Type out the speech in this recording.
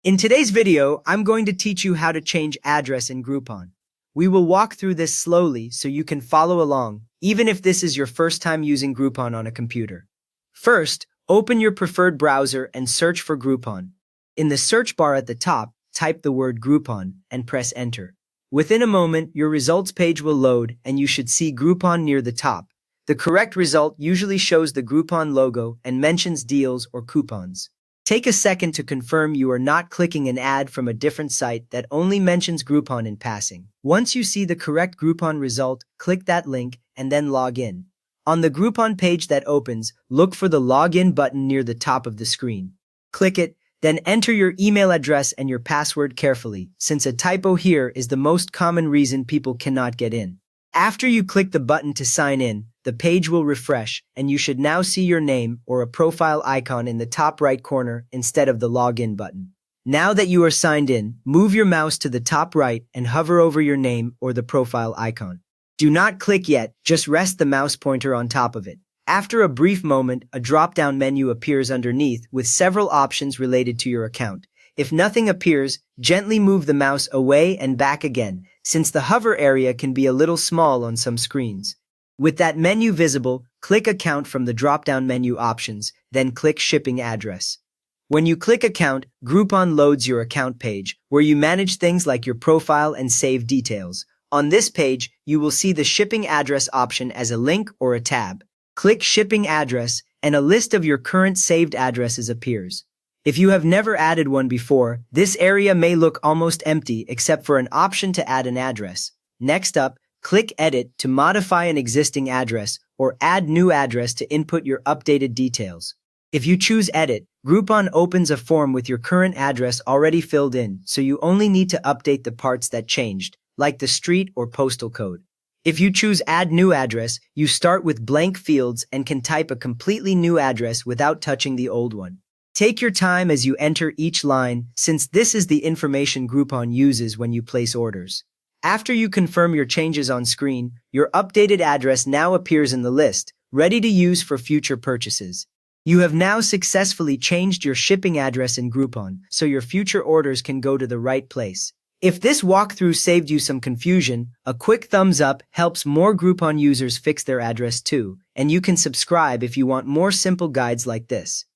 In today's video, I'm going to teach you how to change address in Groupon. We will walk through this slowly so you can follow along, even if this is your first time using Groupon on a computer. First, open your preferred browser and search for Groupon. In the search bar at the top, type the word Groupon and press enter. Within a moment, your results page will load and you should see Groupon near the top. The correct result usually shows the Groupon logo and mentions deals or coupons. Take a second to confirm you are not clicking an ad from a different site that only mentions Groupon in passing. Once you see the correct Groupon result, click that link and then log in. On the Groupon page that opens, look for the Login button near the top of the screen. Click it, then enter your email address and your password carefully, since a typo here is the most common reason people cannot get in. After you click the button to sign in, the page will refresh, and you should now see your name or a profile icon in the top right corner instead of the login button. Now that you are signed in, move your mouse to the top right and hover over your name or the profile icon. Do not click yet, just rest the mouse pointer on top of it. After a brief moment, a drop-down menu appears underneath with several options related to your account. If nothing appears, gently move the mouse away and back again, since the hover area can be a little small on some screens. With that menu visible, click Account from the drop-down menu options, then click Shipping Address. When you click Account, Groupon loads your account page, where you manage things like your profile and save details. On this page, you will see the Shipping Address option as a link or a tab. Click Shipping Address, and a list of your current saved addresses appears. If you have never added one before, this area may look almost empty except for an option to add an address. Next up, click Edit to modify an existing address or add new address to input your updated details. If you choose Edit, Groupon opens a form with your current address already filled in, so you only need to update the parts that changed, like the street or postal code. If you choose Add New Address, you start with blank fields and can type a completely new address without touching the old one. Take your time as you enter each line, since this is the information Groupon uses when you place orders. After you confirm your changes on screen, your updated address now appears in the list, ready to use for future purchases. You have now successfully changed your shipping address in Groupon, so your future orders can go to the right place. If this walkthrough saved you some confusion, a quick thumbs up helps more Groupon users fix their address too, and you can subscribe if you want more simple guides like this.